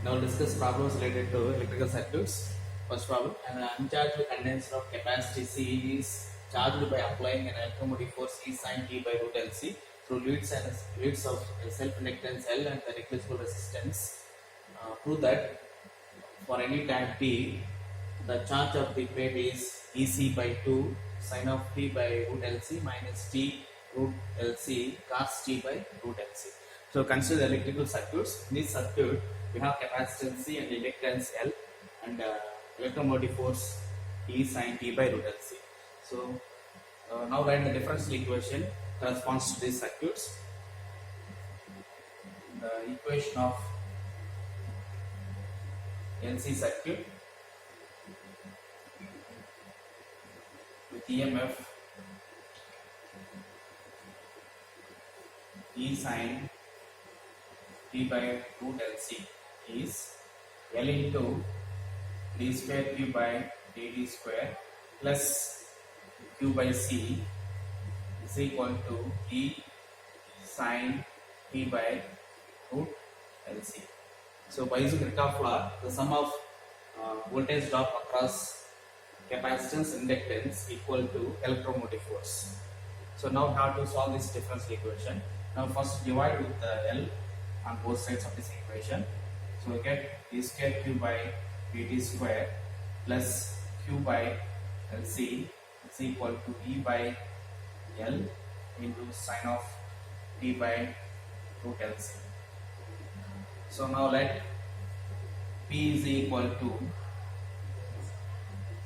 Now discuss problems related to electrical circuits. First problem: an uncharged condenser of capacity C is charged by applying an electromotive force E sin T by root LC through leads of self-inductance L and the negligible resistance. Prove that for any time T, the charge of the plate is EC by 2 sin of T by root LC minus T root LC cos T by root LC. So consider the electrical circuits. In this circuit, we have capacitance C and inductance L and electromotive force E sin T by root LC. So now write the differential equation corresponds to these circuits. The equation of LC circuit with EMF E sin T by root LC is L into d square Q by dt square plus Q by C is equal to E sin T by root LC. So by using Kirchhoff law, the sum of voltage drop across capacitance inductance equal to electromotive force. So now we have to solve this differential equation. Now first divide with L on both sides of this equation. So we get d square Q by dt square plus Q by LC is equal to E by L into sin of T by root LC. So now let P is equal to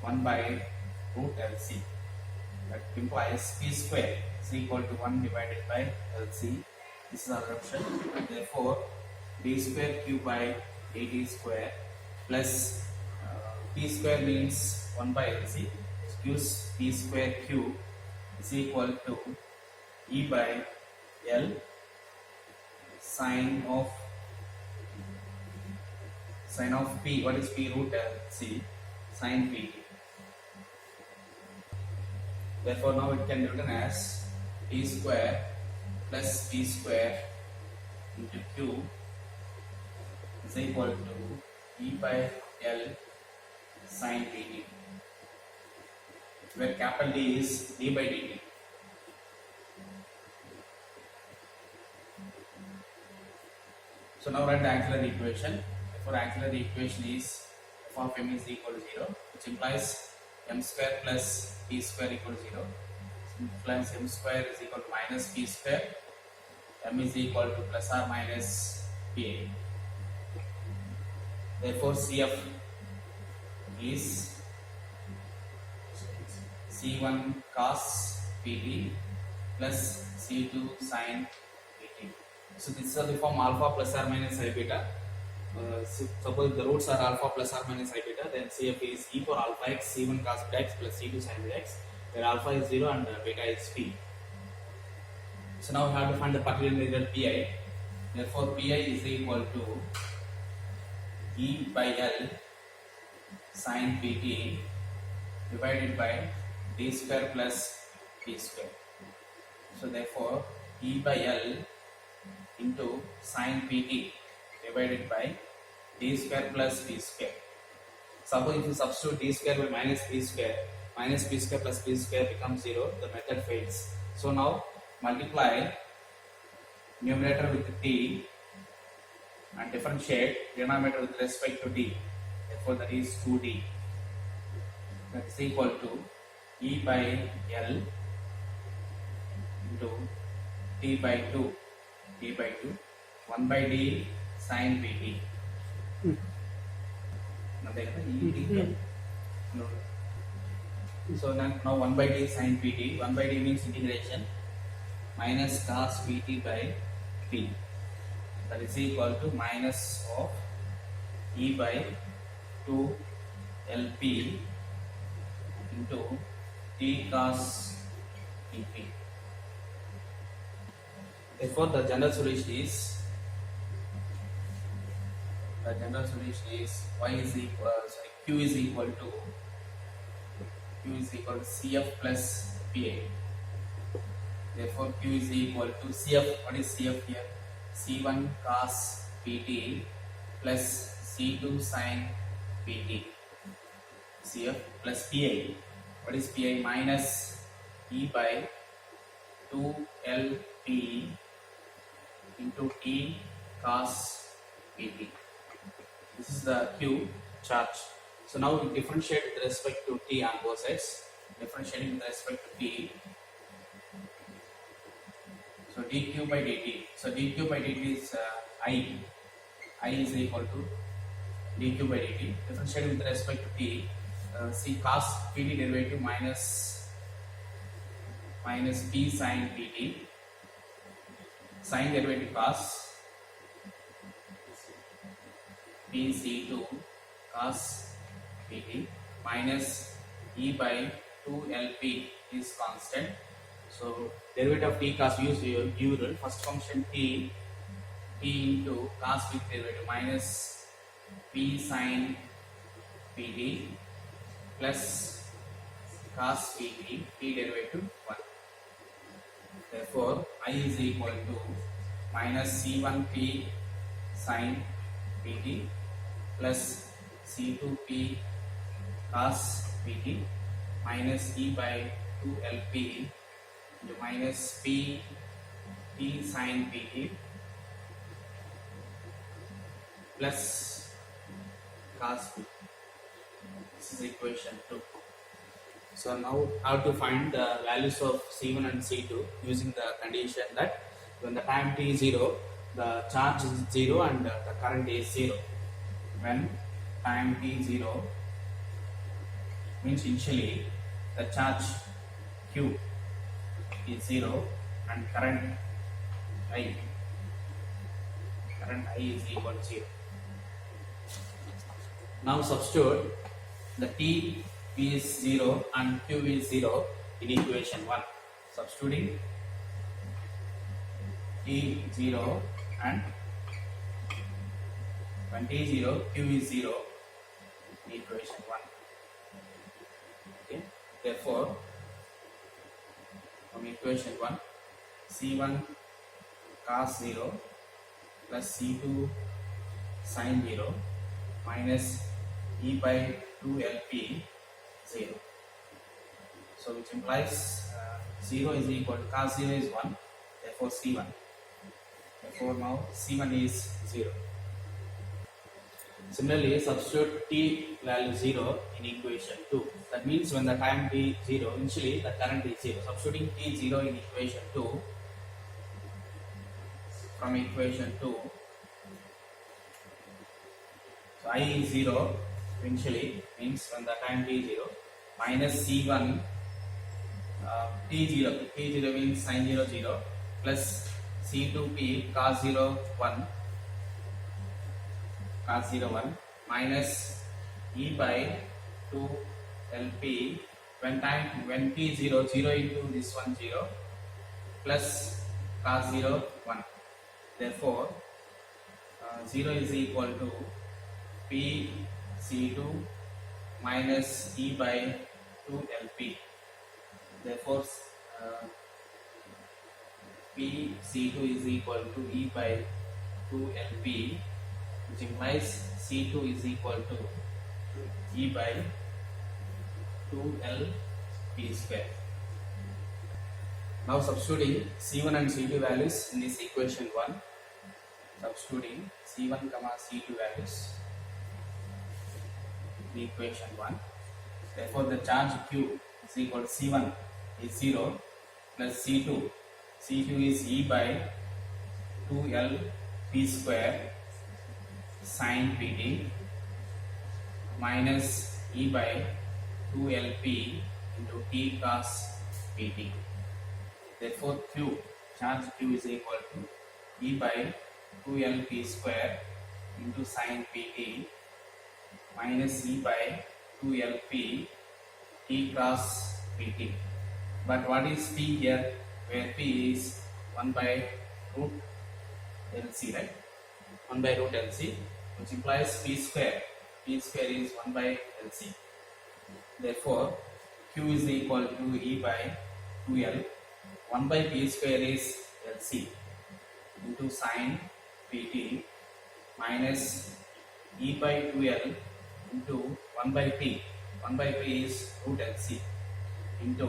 1 by root LC. That implies P square is equal to 1 divided by LC. This is our option. Therefore, d square Q by dt square plus P square means 1 by LC. It gives P square Q is equal to E by L sin of P. What is P? Root LC sin P. Therefore, now it can be written as T square plus P square into Q is equal to E by L sin dt, where capital D is d by dt. So now write the auxiliary equation. Therefore, auxiliary equation is f of m is equal to 0, which implies m square plus p square equal to 0. Implies m square is equal to minus p square. M is equal to plus or minus pa. Therefore, CF is C1 cos Pt plus C2 sin Pt. So this is the form alpha plus or minus I beta. Suppose the roots are alpha plus or minus I beta, then CF is E for alpha x C1 cos beta x plus C2 sin beta x, where alpha is 0 and beta is P. So now we have to find the particular integral Pi. Therefore, Pi is equal to E by L sin Pt divided by d square plus p square. So therefore, E by L into sin Pt divided by d square plus p square. Suppose if you substitute d square by minus p square plus p square becomes 0, the method fails. So now multiply numerator with t and differentiate denominator with respect to d. Therefore, that is 2d. That is equal to E by L into t by 2, 1 by d sin Pt. So now 1 by d sin Pt. 1 by d means integration minus cos Pt by P. That is equal to minus of E by 2 Lp into T cos Pp. Therefore, the general solution is y is equal q is equal to Cf plus Pa. Therefore, Q is equal to CF. What is CF here? C1 cos Pt plus C2 sine Pt CF plus Pi. What is Pi? Minus E by 2Lp into T cos Pt. This is the Q charge. So now we differentiate with respect to T on both sides. Differentiating with respect to T. So dq by dt. So dq by dt is I. I is equal to dq by dt. Differentiating with respect to T. See cos Pt derivative minus P sin Pt. Sin derivative cos Pc2 cos Pt minus E by 2Lp is constant. So derivative of T cos usual first function T into cos Pt derivative minus P sin Pt plus cos Pt T derivative 1. Therefore I is equal to minus C1P sin Pt plus C2P cos Pt minus E by 2Lp into minus P sin Pt plus cos Pt. This is equation 2. So now how to find the values of C1 and C2 using the condition that when the time t is 0, the charge is 0 and the current is 0. When time t is 0 means initially the charge Q is 0 and current I is equal to 0. Now substitute the T is 0 and Q is 0 in equation 1. Substituting T 0 and when T is 0, Q is 0 in equation 1. Okay. Therefore, from equation 1, C1 cos 0 plus C2 sin 0 minus E by 2Lp 0. So which implies 0 is equal to cos 0 is 1, therefore C1. Therefore now C1 is 0. Similarly, substitute T value 0 in equation 2. That means when the time t 0, initially the current is 0. Substituting T 0 in equation 2, from equation 2, so I is 0 initially means when the time t is 0 minus C1 T0 means sin 0 0 plus C2P cos 0 1 minus E by 2Lp when t 0 0 into this one 0 plus cos 0 1. Therefore 0 is equal to P C2 minus E by 2Lp. Therefore P C2 is equal to E by 2Lp, which implies C2 is equal to E by 2Lp square. Now substituting C1 and C2 values in this equation 1. Substituting C1, C2 values in equation 1. Therefore the charge Q is equal to C1 is 0 plus C2. C2 is E by 2Lp square sin Pt minus E by 2Lp into T cos Pt. Therefore charge Q is equal to E by 2Lp square into sin Pt minus E by 2Lp T cross Pt. But what is P here? Where P is 1 by root Lc, right? 1 by root Lc, which implies P square. P square is 1 by Lc. Therefore, Q is equal to E by 2L. 1 by P square is Lc into sin Pt minus E by 2L into 1 by P. 1 by P is root LC into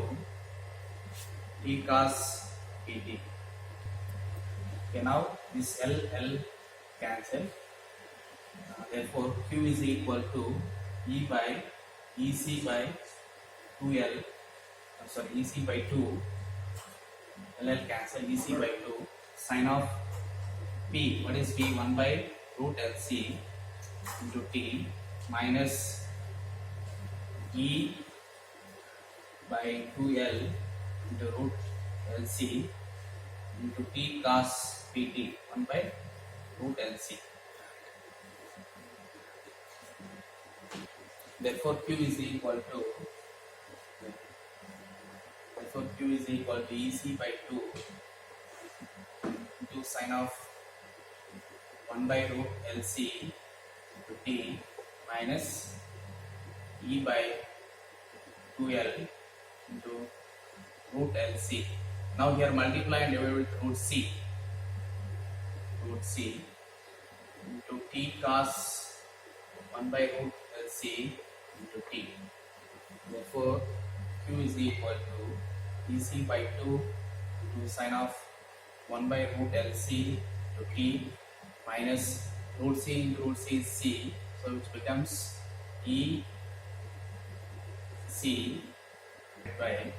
T cos PT. Okay, now this L cancel. Therefore, Q is equal to E by EC by 2L. EC by 2. LL cancel. EC by 2. Sin of P. What is P? 1 by root LC into T minus E by 2L into root LC into T cos PT. 1 by root LC. Therefore, Q is equal to EC by 2 into sin of 1 by root LC into T minus E by 2L into root LC. Now here multiply and divide with root C into T cos 1 by root LC into T. Therefore, Q is equal to EC by 2 into sin of 1 by root LC to T minus root C into root C is C, so which becomes E C by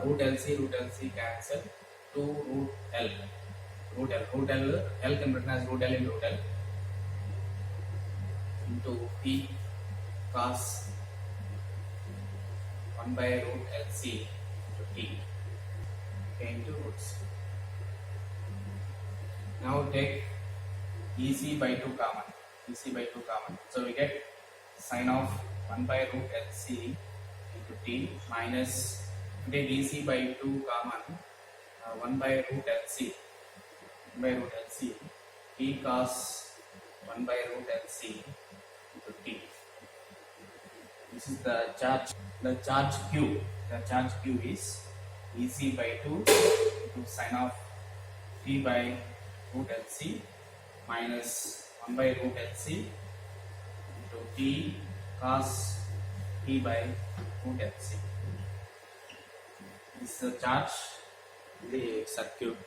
root LC cancel, 2 root L. L can be written as root L into root L into T cos 1 by root LC into T into roots. Now take EC by 2 common. So we get sin of 1 by root LC into T minus, take EC by 2 common, 1 by root LC T cos 1 by root LC into T. This is the charge. The charge Q is EC by 2 into sin of T by root LC minus 1 by root LC into T cos T by root LC. This is the charge, the circuit,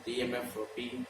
the EMF P